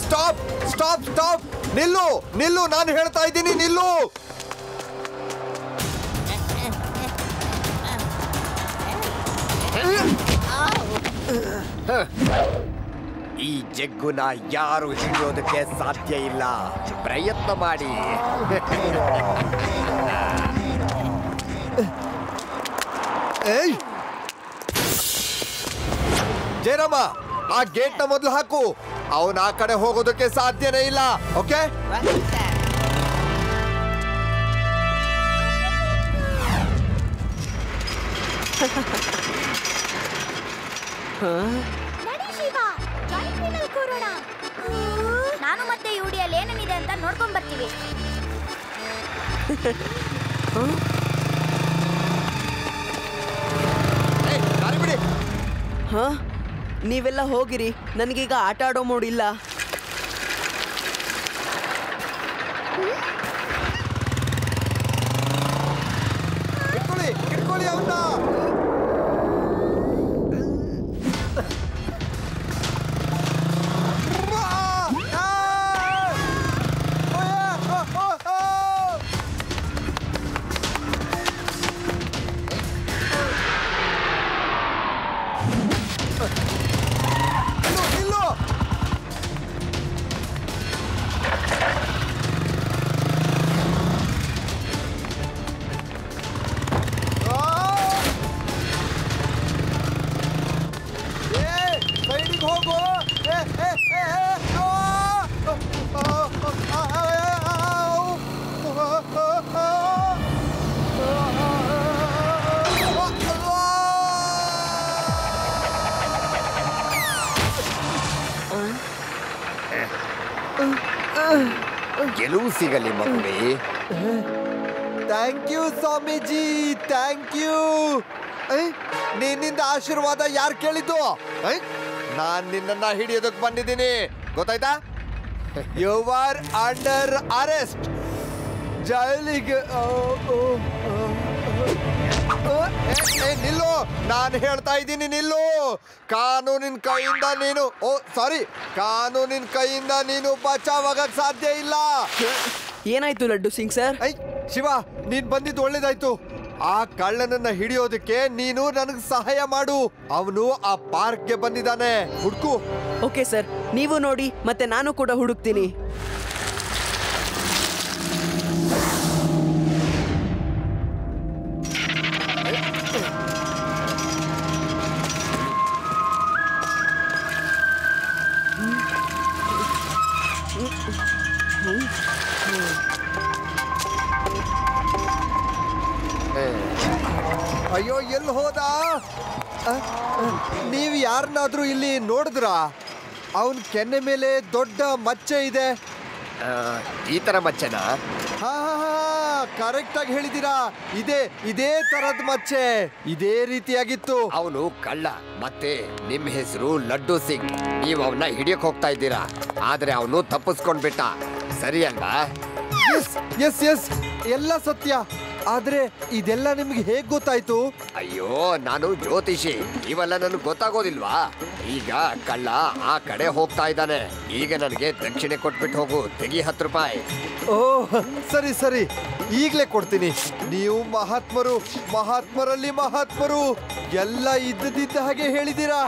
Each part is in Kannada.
ಸ್ಟಾಪ್ ಸ್ಟಾಪ್ ಸ್ಟಾಪ್ ನಿಲ್ಲು ನಿಲ್ಲು ನಾನು ಹೇಳ್ತಾ ಇದ್ದೀನಿ ನಿಲ್ಲು ಈ ಜಗ್ಗುನ ಯಾರು ಹಿಡಿಯೋದಕ್ಕೆ ಸಾಧ್ಯ ಇಲ್ಲ ಪ್ರಯತ್ನ ಮಾಡಿ ಜಯರಾಮ ಆ ಗೇಟ್ ನ ಮೊದಲು ಹಾಕು ಅವನ ಆ ಕಡೆ ಹೋಗೋದಕ್ಕೆ ಸಾಧ್ಯನೇ ಇಲ್ಲ ಓಕೆ ನಾನು ಮತ್ತೆ ಯುಡಿಯಲ್ಲಿ ಏನೇನಿದೆ ಅಂತ ನೋಡ್ಕೊಂಡ್ ಬರ್ತೀವಿ ನೀವೆಲ್ಲ ಹೋಗಿರಿ ನನಗೀಗ ಆಟ ಆಡೋ ಮೂಡಿಲ್ಲ ಇಟ್ಕೊಳ್ಳಿ ಅವನ್ನ ಗೆಲುವು ಸಿಗಲಿ ಮಗುವೆ thank you Swamiji thank you ನಿನ್ನಿಂದ ಆಶೀರ್ವಾದ ಯಾರು ಕೇಳಿದ್ದು ನಾನ್ ನಿನ್ನನ್ನ ಹಿಡಿಯೋದಕ್ಕೆ ಬಂದಿದ್ದೀನಿ ಗೊತ್ತಾಯ್ತಾ ಯು ಆರ್ ಅಂಡರ್ ಅರೆಸ್ಟ್ ಜೈಲಿಗೆ ನಿಲ್ಲು ನಾನು ಹೇಳ್ತಾ ಇದ್ದೀನಿ ನಿಲ್ಲು ಕಾನೂನಿನ ಕೈಯಿಂದ ನೀನು ಕಾನೂನಿನ ಕೈಯಿಂದ ನೀನು ಬಚಾವಾಗಕ್ಕೆ ಸಾಧ್ಯ ಇಲ್ಲ ಏನಾಯ್ತು ಲಡ್ಡು ಸಿಂಗ್ ಸರ್ ಶಿವ ನೀನ್ ಬಂದಿದ್ದು ಒಳ್ಳೇದಾಯ್ತು ಆ ಕಳ್ಳನನ್ನ ಹಿಡಿಯೋದಕ್ಕೆ ನೀನು ನನಗೆ ಸಹಾಯ ಮಾಡು ಅವನು ಆ ಪಾರ್ಕ್ಗೆ ಬಂದಿದ್ದಾನೆ ಹುಡುಕು ಓಕೆ ಸರ್ ನೀವು ನೋಡಿ ಮತ್ತೆ ನಾನು ಕೂಡ ಹುಡುಕ್ತೀನಿ ಅಯ್ಯೋ ಎಲ್ಲಿ ಹೋದ ನೀವು ಯಾರನ್ನಾದ್ರೂ ಇಲ್ಲಿ ನೋಡಿದ್ರಾ ಅವನ್ ಕೆನ್ನೆ ಮೇಲೆ ದೊಡ್ಡ ಮಚ್ಚೆ ಇದೆ ಈ ತರ ಮಚ್ಚೆನಾ ಹಾ ಕರೆಕ್ಟ್ ಆಗಿ ಹೇಳಿದೀರಾ ಇದೇ ತರದ ಮಚ್ಚೆ ಇದೇ ರೀತಿಯಾಗಿತ್ತು ಅವನು ಕಳ್ಳ ಮತ್ತೆ ನಿಮ್ ಹೆಸರು ಲಡ್ಡು ಸಿಂಗ್ ನೀವು ಅವನ್ನ ಹಿಡಿಯಕ್ ಹೋಗ್ತಾ ಇದ್ದೀರಾ ಆದ್ರೆ ಅವನು ತಪ್ಪಿಸ್ಕೊಂಡ್ಬಿಟ್ಟ ಸರಿ ಅಲ್ವಾ ಎಸ್ ಎಸ್ ಎಲ್ಲ ಸತ್ಯ ಆದ್ರೆ ಇದೆಲ್ಲ ನಿಮ್ಗೆ ಹೇಗ್ ಗೊತ್ತಾಯ್ತು ಅಯ್ಯೋ ನಾನು ಜ್ಯೋತಿಷಿ ಇವೆಲ್ಲ ನನಗೆ ಗೊತ್ತಾಗೋದಿಲ್ವಾ ಈಗ ಕಳ್ಳ ಆ ಕಡೆ ಹೋಗ್ತಾ ಇದ್ದಾನೆ ಈಗ ನನಗೆ ದಕ್ಷಿಣೆ ಕೊಟ್ಬಿಟ್ಟು ಹೋಗು ತೆಗಿ 10 ರೂಪಾಯಿ ಓಹ್ ಸರಿ ಸರಿ ಈಗ್ಲೇ ಕೊಡ್ತೀನಿ ನೀವು ಮಹಾತ್ಮರಲ್ಲಿ ಮಹಾತ್ಮರು ಎಲ್ಲ ಇದ್ದದಿದ್ದ ಹಾಗೆ ಹೇಳಿದ್ದೀರಾ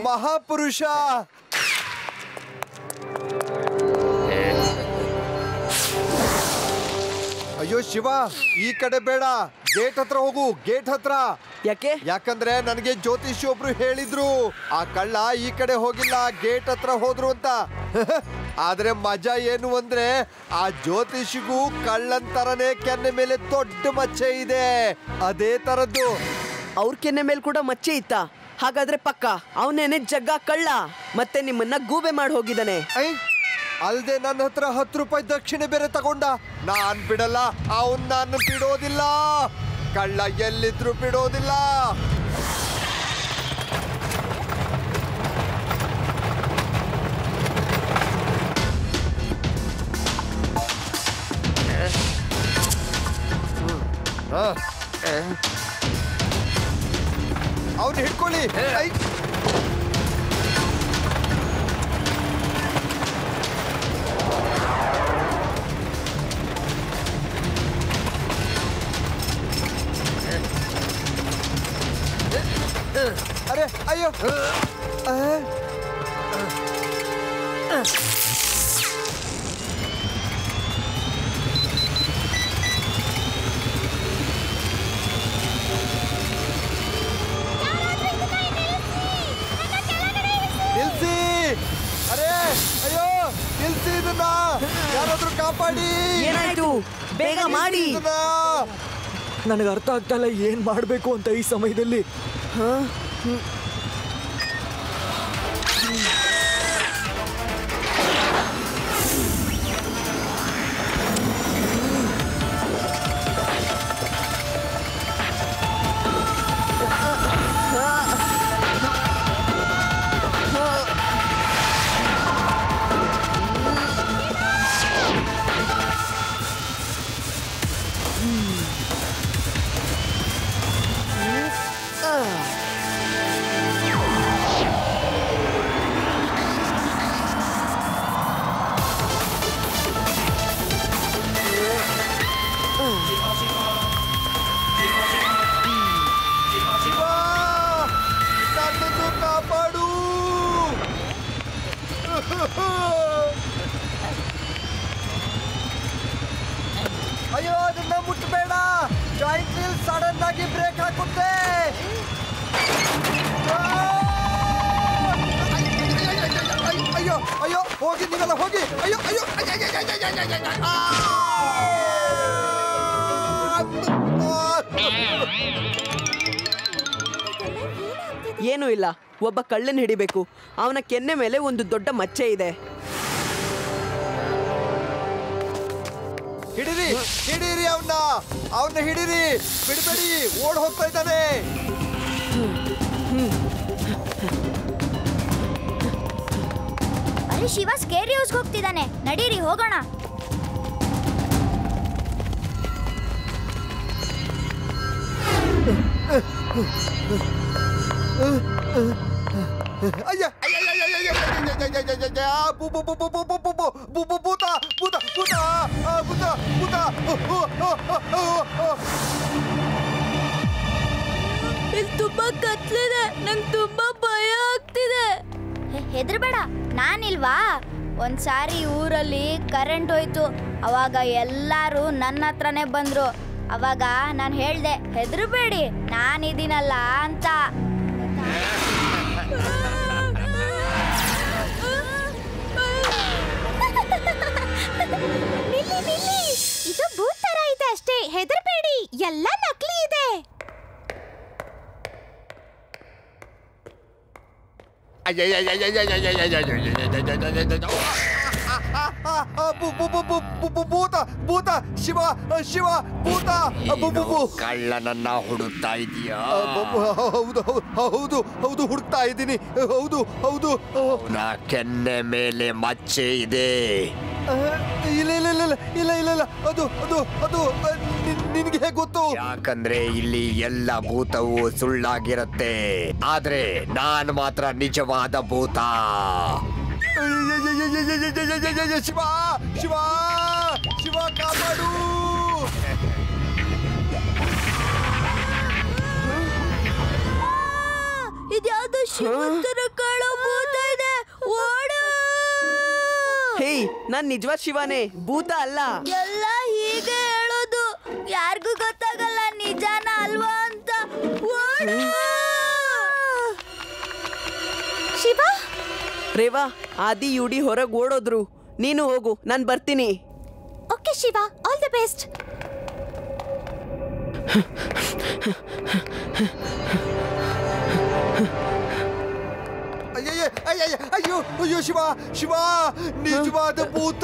ಮಹಾಪುರುಷ ಅಯ್ಯೋ ಶಿವ ಈ ಕಡೆ ಬೇಡ ಗೇಟ್ ಹತ್ರ ಹೋಗು ಗೇಟ್ ಹತ್ರ ಯಾಕಂದ್ರೆ ನನಗೆ ಜ್ಯೋತಿಷಿ ಒಬ್ರು ಹೇಳಿದ್ರು ಆ ಕಳ್ಳ ಈ ಕಡೆ ಹೋಗಿಲ್ಲ ಗೇಟ್ ಹತ್ರ ಹೋದ್ರು ಅಂತ ಆದ್ರೆ ಮಜಾ ಏನು ಅಂದ್ರೆ ಆ ಜ್ಯೋತಿಷಿಗೂ ಕಳ್ಳನ್ ತರನೇ ಕೆನ್ನೆ ಮೇಲೆ ದೊಡ್ಡ ಮಚ್ಚೆ ಇದೆ ಅದೇ ತರದ್ದು ಅವ್ರ ಕೆನ್ನೆ ಮೇಲೆ ಕೂಡ ಮಚ್ಚೆ ಇತ್ತ ಹಾಗಾದ್ರೆ ಪಕ್ಕ ಅವನೇನೆ ಜಗ್ಗ ಕಳ್ಳ ಮತ್ತೆ ನಿಮ್ಮನ್ನ ಗೂಬೆ ಮಾಡಿ ಹೋಗಿದ್ದಾನೆ ಅಲ್ದೆ ನನ್ನ ಹತ್ರ 10 ರೂಪಾಯಿ ದಕ್ಷಿಣೆ ಬೇರೆ ತಗೊಂಡ ನಾನ್ ಬಿಡಲ್ಲ ಅವನ್ ನಾನು ಬಿಡೋದಿಲ್ಲ ಕಳ್ಳ ಎಲ್ಲಿದ್ರು ಬಿಡೋದಿಲ್ಲ ಅವ್ನು ಹಿಡ್ಕೊಳ್ಳಿ. ಅರೆ ಅಯ್ಯೋ. ನಿಲ್ಸಿ. ಅರೆ ಅಯ್ಯೋ ನಿಲ್ಸಿ ಇದನ್ನ. ಯಾರಾದ್ರೂ ಕಾಪಾಡಿ. ಏನಾಯ್ತು? ಬೇಗ ಮಾಡಿ. ನನಗೆ ಅರ್ಥ ಆಗ್ತಾ ಇಲ್ಲ ಏನ್ ಮಾಡ್ಬೇಕು ಅಂತ ಈ ಸಮಯದಲ್ಲಿ. ನನ್ನನ್ನು ಕಾಪಾಡು. ಅಯ್ಯೋ ಅದನ್ನ ಮುಟ್ಟಬೇಡ. ಜಾಯಿಂಟ್ ವೀಲ್ ಸಡನ್ ಆಗಿ ಬ್ರೇಕ್ ಹಾಕುತ್ತೆ. ಅಯ್ಯೋ ಅಯ್ಯೋ ಹೋಗಿ ನೀವೆಲ್ಲ ಹೋಗಿ. ಅಯ್ಯೋ ಅಯ್ಯೋ ಏನೂ ಇಲ್ಲ. ಒಬ್ಬ ಕಳ್ಳನ್ ಹಿಡಿಬೇಕು. ಅವನ ಕೆನ್ನೆ ಮೇಲೆ ಒಂದು ದೊಡ್ಡ ಮಚ್ಚೆ ಇದೆ. ಹಿಡಿರಿ ಹಿಡೀರಿ ಅವನ್ನ ಹಿಡೀರಿ. ಬಿಡಬೇಡಿ, ಓಡ್ ಹೋಗ್ತಾ ಇದ್ದಾನೆ. ಅರೆ ಶಿವ ಸ್ಕೇರಿ ಹೌಸ್ಗೆ ಹೋಗ್ತಿದ್ದಾನೆ. ನಡೀರಿ ಹೋಗೋಣ. ಅಯ್ಯ ಭೂತ ಭೂತ ಭೂತ ಭೂತ ಭೂತ ಭೂತ. ಇಲ್ಲಿ ತುಂಬಾ ಕತ್ಲಿದೆ. ನಂಗೆ ತುಂಬಾ ಭಯ ಆಗ್ತಿದೆ. ಹೆದರ್ಬೇಡ, ನಾನಿಲ್ವಾ? ಒಂದ್ಸಾರಿ ಊರಲ್ಲಿ ಕರೆಂಟ್ ಹೋಯ್ತು. ಅವಾಗ ಎಲ್ಲಾರು ನನ್ನ ಹತ್ರನೇ ಬಂದ್ರು. ಅವಾಗ ನಾನು ಹೇಳ್ದೆ, ಹೆದರ್ಬೇಡಿ ನಾನಿದ್ದೀನಲ್ಲ ಅಂತ. ಇದು ಭೂತ್ ತರ ಇದೆ ಅಷ್ಟೇ, ಹೆದರ್ಬೇಡಿ, ಎಲ್ಲ ನಕಲಿ ಇದೆ. ಭೂತ ಭೂತ ಶಿವ ಶಿವ ಭೂತ. ಕಳ್ಳನನ್ನ ಹುಡುಕ್ತಾ ಇದೀಯಾ? ಹೌದು ಹೌದು ಹೌದು ಹುಡುಕ್ತಾ ಇದ್ದೀನಿ. ಹೌದು ಹೌದು. ಕೆನ್ನೆ ಮೇಲೆ ಮಚ್ಚೆ ಇದೆ. ಇಲ್ಲ ಇಲ್ಲ ಇಲ್ಲ ಇಲ್ಲ ಇಲ್ಲ ಇಲ್ಲ ಅದು ಅದು ಅದು ನಿನ್ಗೆ ಹೇಗೆ ಗೊತ್ತು? ಯಾಕಂದ್ರೆ ಇಲ್ಲಿ ಎಲ್ಲ ಭೂತವು ಸುಳ್ಳಾಗಿರುತ್ತೆ, ಆದ್ರೆ ನಾನು ಮಾತ್ರ ನಿಜವಾದ ಭೂತ. ಶಿವ ಶಿವ ಶಿವ ಕಾಪಾಡು. ಇದ್ಯಾವುದೋ ಶಿವಂತರ ಕಾಳೋ ಭೂತ ಇದೆ, ಓಡು. ಹೇ, ನಾನ್ ನಿಜವಾದ ಶಿವನೇ, ಭೂತ ಅಲ್ಲ. ಎಲ್ಲ ಹೀಗೆ ಹೇಳೋದು, ಯಾರಿಗೂ ಗೊತ್ತಾಗಲ್ಲ ನಿಜಾನ ಅಲ್ವಾ ಅಂತ. ಓಡು. ಶಿವ. ರೇವಾ, ಆದಿ ಯುಡಿ ಹೊರಗೆ ಓಡೋದ್ರು. ನೀನು ಹೋಗು, ನಾನು ಬರ್ತೀನಿ. Okay Shiva, all the best. ಅಯ್ಯೋ ಅಯ್ಯೋ ಶಿವ ಶಿವ ನಿಜವಾದ ಭೂತ.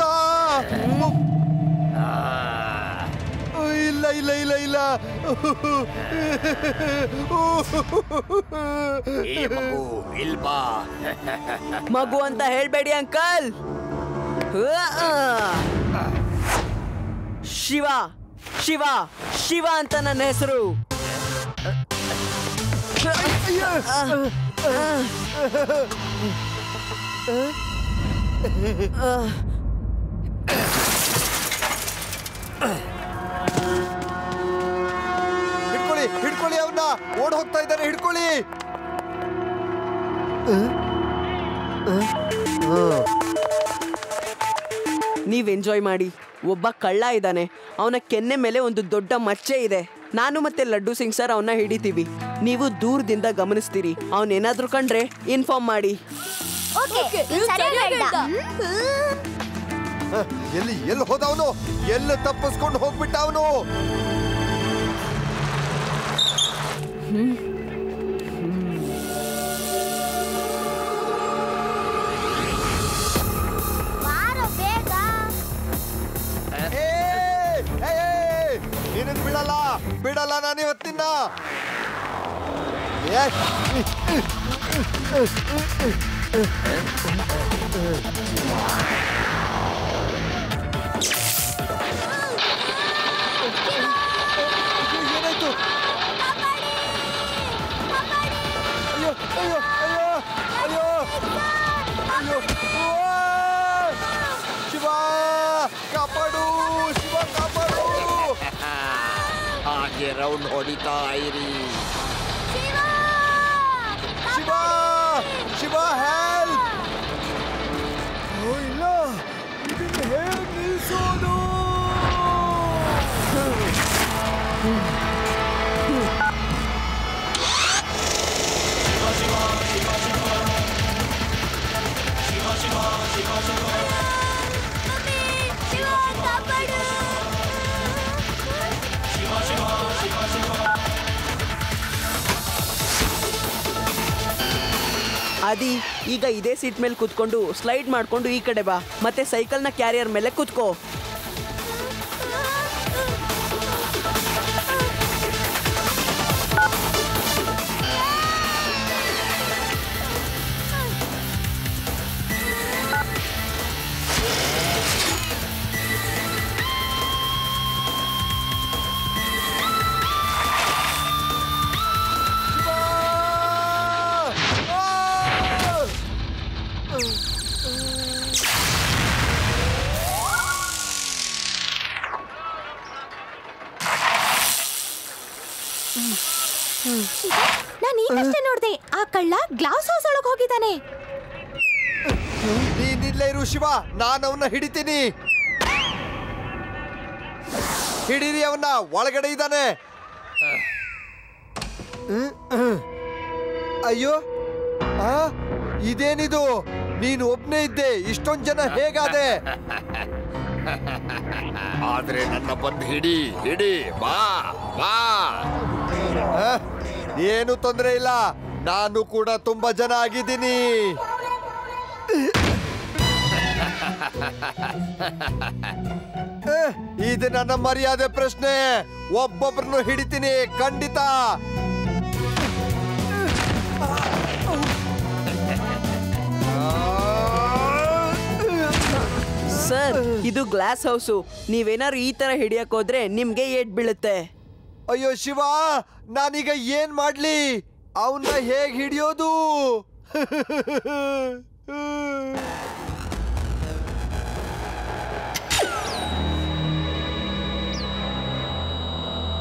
ಇಲ್ಲ ಇಲ್ಲ ಇಲ್ಲ ಇಲ್ಲ. ಇಲ್ಬಾ ಮಗು ಅಂತ ಹೇಳ್ಬೇಡಿ ಅಂಕಲ್. ಶಿವ, ಶಿವ ಶಿವ ಅಂತ ನನ್ನ ಹೆಸರು. ಹಿಡ್ಕೊಳ್ಳಿ ಹಿಡ್ಕೊಳ್ಳಿ, ಅವನ್ನ ಓಡ್ ಹೋಗ್ತಾ ಇದ್ದಾನೆ, ಹಿಡ್ಕೊಳ್ಳಿ. ನೀವ್ ಎಂಜಾಯ್ ಮಾಡಿ. ಒಬ್ಬ ಕಳ್ಳ ಇದ್ದಾನೆ, ಅವನ ಕೆನ್ನೆ ಮೇಲೆ ಒಂದು ದೊಡ್ಡ ಮಚ್ಚೆ ಇದೆ. ನಾನು ಮತ್ತೆ ಲಡ್ಡು ಸಿಂಗ್ ಸರ್ ಅವನ್ನ ಹಿಡಿತೀವಿ. ನೀವು ದೂರದಿಂದ ಗಮನಿಸ್ತೀರಿ. ಅವನೇನಾದ್ರೂ ಕಂಡ್ರೆ ಇನ್ಫಾರ್ಮ್ ಮಾಡಿ. ಎಲ್ಲಿ ಹೋದ ಅವನು? ಎಲ್ಲ ತಪ್ಪಿಸ್ಕೊಂಡು ಹೋಗ್ಬಿಟ್ಟ ಅವನು. ನೀನನ್ ಬಿಡಲ್ಲ ನಾನು ಇವತ್ತಿನ. ಏನಾಯ್ತು? ಅಯ್ಯೋ ಅಯ್ಯೋ ಅಯ್ಯೋ ಅಯ್ಯೋ ಅಯ್ಯೋ! ಶಿವ ಕಾಪಾಡು, ಶಿವ ಕಾಪಾಡು. ಹಾಗೆ ರೌಂಡ್ ಹೊಡಿತಾ ಇರಿ. ಶಿವ ಶಿವ ಹೆಲ್ಪ್! ಇಲ್ಲ, ಇದನ್ನ ಹೇಗೆ ನಿಲ್ಸೋದು? ಆದಿ, ಈಗ ಇದೇ ಸೀಟ್ ಮೇಲೆ ಕುತ್ಕೊಂಡು ಸ್ಲೈಡ್ ಮಾಡ್ಕೊಂಡು ಈ ಕಡೆ ಬಾ. ಮತ್ತೆ ಸೈಕಲ್ನ ಕ್ಯಾರಿಯರ್ ಮೇಲೆ ಕುತ್ಕೋ. ನಾನು ಈಗಷ್ಟೇ ನೋಡ್ದೆ, ಆ ಕಳ್ಳ ಗ್ಲಾಸ್ ಹೌಸ್ ಒಳಗೆ ಹೋಗಿದ್ದಾನೆ. ನೀನಿಲ್ಲೇ ಇರು ಶಿವ, ನಾನು ಅವನ್ನ ಹಿಡಿತೀನಿ. ಹಿಡೀರಿ ಅವನ್ನ, ಒಳಗಡೆ ಇದ್ದಾನೆ. ಅಯ್ಯೋ, ಇದೇನಿದು? ನೀನು ಒಬ್ನೇ ಇದ್ದೆ, ಇಷ್ಟೊಂದು ಜನ ಹೇಗಾದೆ? ಆದ್ರೆ ನನ್ನ ಬಂದು ಹಿಡಿ ಬಾ ಬಾ. ಏನು ತೊಂದರೆ ಇಲ್ಲ, ನಾನು ಕೂಡ ತುಂಬಾ ಜನ ಆಗಿದ್ದೀನಿ. ಇದು ನನ್ನ ಮರ್ಯಾದೆ ಪ್ರಶ್ನೆ. ಒಬ್ಬೊಬ್ಬರನ್ನು ಹಿಡಿತೀನಿ ಖಂಡಿತ. ಸರ್, ಇದು ಗ್ಲಾಸ್ ಹೌಸು. ನೀವೇನಾದ್ರು ಈ ತರ ಹಿಡಿಯಕ್ ಹೋದ್ರೆ ನಿಮ್ಗೆ ಏಟ್ ಬೀಳುತ್ತೆ. ಅಯ್ಯೋ ಶಿವ, ನಾನೀಗ ಏನ್ ಮಾಡ್ಲಿ? ಅವನ್ನ ಹೇಗ್ ಹಿಡಿಯೋದು?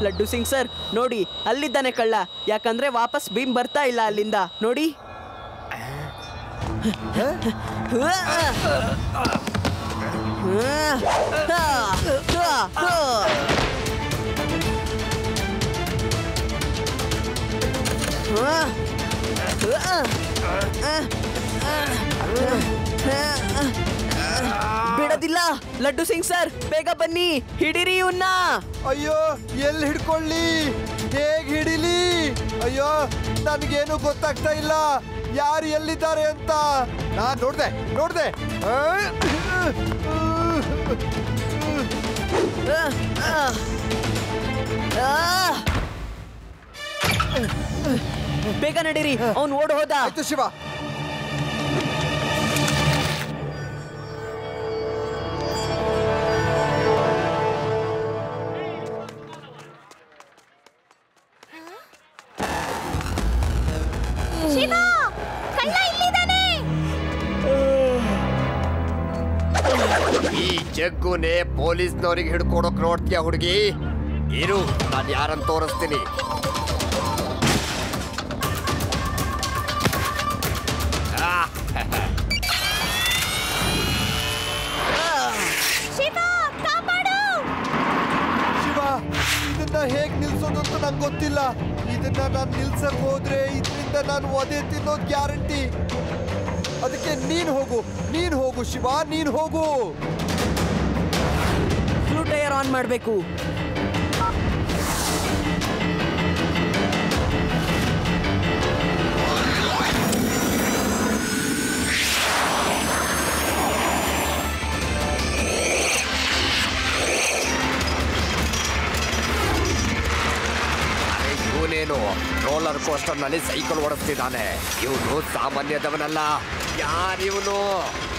ಲಡ್ಡು ಸಿಂಗ್ ಸರ್ ನೋಡಿ, ಅಲ್ಲಿದ್ದಾನೆ ಕಳ್ಳ. ಯಾಕಂದ್ರೆ ವಾಪಸ್ ಭೀಮ್ ಬರ್ತಾ ಇಲ್ಲ ಅಲ್ಲಿಂದ. ನೋಡಿ. ಬಿಡೋದಿಲ್ಲ. ಲಡ್ಡು ಸಿಂಗ್ ಸರ್, ಬೇಗ ಬನ್ನಿ, ಹಿಡಿರಿ ಇವನ್ನ. ಅಯ್ಯೋ, ಎಲ್ಲಿ ಹಿಡ್ಕೊಳ್ಳಿ? ಹೇಗ್ ಹಿಡಿಲಿ? ಅಯ್ಯೋ, ನನ್ಗೇನು ಗೊತ್ತಾಗ್ತಾ ಇಲ್ಲ, ಯಾರು ಎಲ್ಲಿದ್ದಾರೆ ಅಂತ. ನಾನ್ ನೋಡ್ದೆ. ಬೇಗ ನಡೀರಿ, ಅವನು ಓಡ್ ಹೋದ. ಆಯ್ತು ಶಿವ. ಈ ಜಗ್ಗುನೇ ಪೊಲೀಸ್ನವ್ರಿಗೆ ಹಿಡ್ಕೊಡೋಕ್ ನೋಡ್ತೀಯ ಹುಡುಗಿ? ಇರು, ನಾನು ಯಾರನ್ನು ತೋರಿಸ್ತೀನಿ. ಶಿವ, ಕಾಪಾಡು! ಶಿವ, ಇದನ್ನ ಹೇಗ್ ನಿಲ್ಸೋದು ಅಂತ ನಂಗೆ ಗೊತ್ತಿಲ್ಲ. ಇದನ್ನ ನಾನು ನಿಲ್ಸಕ್ ಹೋದ್ರೆ ಇದರಿಂದ ನಾನು ಒದೆ ತಿನ್ನೋದು ಗ್ಯಾರಂಟಿ. ಅದಕ್ಕೆ ನೀನ್ ಹೋಗು ಶಿವ, ನೀನ್ ಹೋಗು. ಫ್ಲೂ ಟೈರ್ ಆನ್ ಮಾಡಬೇಕು. ಇವನೇನು ರೋಲರ್ ಕೋಸ್ಟರ್ ನಲ್ಲಿ ಸೈಕಲ್ ಓಡಿಸ್ತಿದ್ದಾನೆ. ಇವನು ಸಾಮಾನ್ಯದವನಲ್ಲ. ಯಾರಿವನು?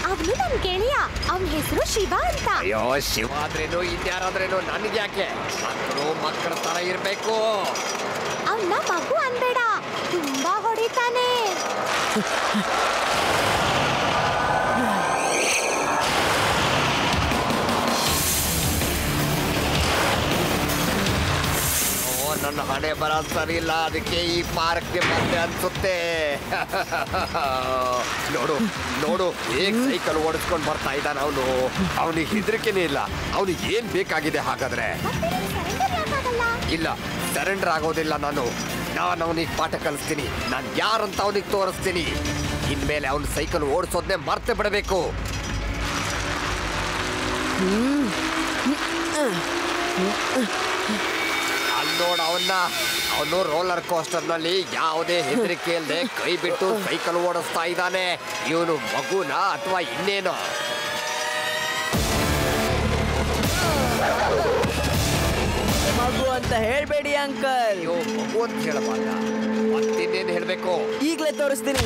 ಅವನು ನನ್ ಗೆಳೆಯ. ಅವನ ಹೆಸರು ಶಿವ ಅಂತ. ಅಯ್ಯೋ, ಶಿವ ಆದ್ರೇನು ಇನ್ಯಾರಾದ್ರೇನು ನನಗೆ ಯಾಕೆ? ಮಕ್ಕಳ ತರ ಇರ್ಬೇಕು. ಅವನ್ನ ಮಗು ಅನ್ಬೇಡ, ತುಂಬಾ ಹೊಡಿತಾನೆ. ನನ್ನ ಹಣೆ ಬರ ಸರಿ ಇಲ್ಲ, ಅದಕ್ಕೆ ಈ ಪಾರ್ಕ್ಗೆ ಬಂದೆ ಅನ್ಸುತ್ತೆ. ನೋಡು ಹೇಗ್ ಸೈಕಲ್ ಓಡಿಸ್ಕೊಂಡು ಬರ್ತಾ ಇದ್ದಾನ ಅವನು. ಅವನಿಗೆ ಹೆದರಿಕೆನೇ ಇಲ್ಲ. ಅವನಿಗೆ ಏನ್ ಬೇಕಾಗಿದೆ ಹಾಗಾದ್ರೆ? ಇಲ್ಲ, ಸರೆಂಡರ್ ಆಗೋದಿಲ್ಲ. ನಾನು ಅವನಿಗೆ ಪಾಠ ಕಲಿಸ್ತೀನಿ. ನಾನು ಯಾರಂತ ಅವನಿಗೆ ತೋರಿಸ್ತೀನಿ. ಇನ್ಮೇಲೆ ಅವನು ಸೈಕಲ್ ಓಡಿಸೋದನ್ನೇ ಮರ್ತೆ ಬಿಡಬೇಕು. ನೋಡ ಅವನು ರೋಲರ್ ಕೋಸ್ಟರ್ ನಲ್ಲಿ ಯಾವುದೇ ಹೆದರಿಕೆ ಇಲ್ಲದೆ ಕೈ ಬಿಟ್ಟು ಸೈಕಲ್ ಓಡಿಸ್ತಾ ಇದ್ದಾನೆ. ಇವನು ಮಗುನ ಅಥವಾ ಇನ್ನೇನೋ? ಮಗು ಅಂತ ಹೇಳ್ಬೇಡಿ ಅಂಕಲ್. ಅಯ್ಯೋ, ಮಗು ಅಂತ ಹೇಳಬಾರ್ದ, ಮತ್ತಿನ್ನೇನು ಹೇಳ್ಬೇಕು? ಈಗಲೇ ತೋರಿಸ್ತೀನಿ.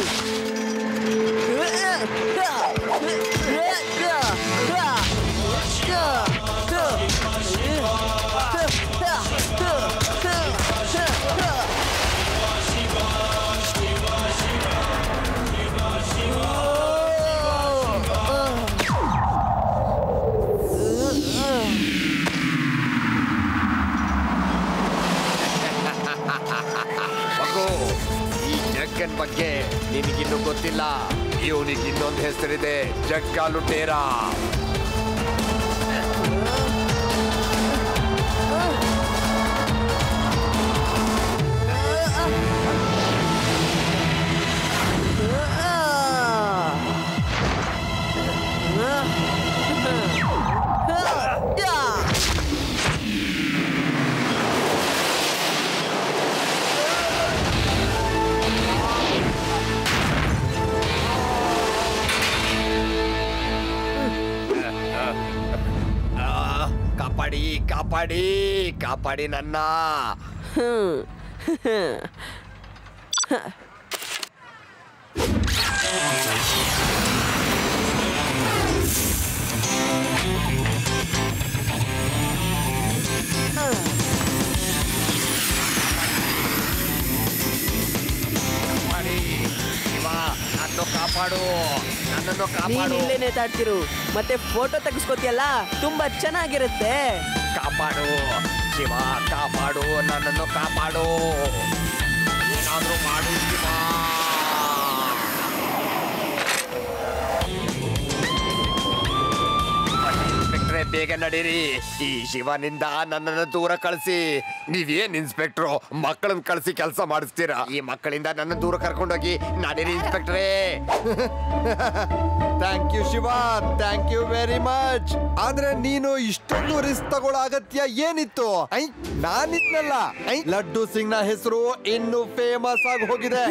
ಮಗು, ಈ ಜಗ್ಗನ್ ಬಗ್ಗೆ ನಿನಗಿನ್ನೂ ಗೊತ್ತಿಲ್ಲ. ಇವನಿಗೆ ಇನ್ನೊಂದು ಹೆಸರಿದೆ, ಜಗ್ಗಾಲುಟೇರ. ಕಾಪಾಡಿ ನನ್ನ. ನನ್ನನ್ನು ಕಾಪಾಡು. ಇಲ್ಲೇ ನೇತಾಡ್ತಿರು, ಮತ್ತೆ ಫೋಟೋ ತೆಗೆಸ್ಕೋತಿಯಲ್ಲ, ತುಂಬಾ ಚೆನ್ನಾಗಿರುತ್ತೆ. ಕಾಪಾಡು ಶಿವ, ಕಾಪಾಡು, ನನ್ನನ್ನು ಕಾಪಾಡು. ಏನಾದ್ರೂ ಮಾಡು ಶಿವ. ಇನ್ಸ್ಪೆಕ್ಟ್ರೆ, ಬೇಗ ನಡೀರಿ. ಈ ಶಿವನಿಂದ ನನ್ನನ್ನು ದೂರ ಕಳಿಸಿ. ನೀವೇನ್ ಇನ್ಸ್ಪೆಕ್ಟ್ರು, ಮಕ್ಕಳನ್ನ ಕಳಿಸಿ ಕೆಲಸ ಮಾಡಿಸ್ತೀರಾ? ಈ ಮಕ್ಕಳಿಂದ ನನ್ನ ದೂರ ಕರ್ಕೊಂಡೋಗಿ. ನಡೀರಿ ಇನ್ಸ್ಪೆಕ್ಟ್ರೇ. Thank you Shiva, thank you very much. ಆದ್ರೆ ನೀನು ಇಷ್ಟೊಂದು ರಿಸ್ಕ್ ತಗೊಳ್ಳೋ ಅಗತ್ಯ ಏನಿತ್ತು? ನಾನಿದ್ನಲ್ಲ. ಲಡ್ಡು ಸಿಂಗ್ ನ ಹೆಸರು ಇನ್ನು ಫೇಮಸ್ ಆಗಿ ಹೋಗಿದೆ.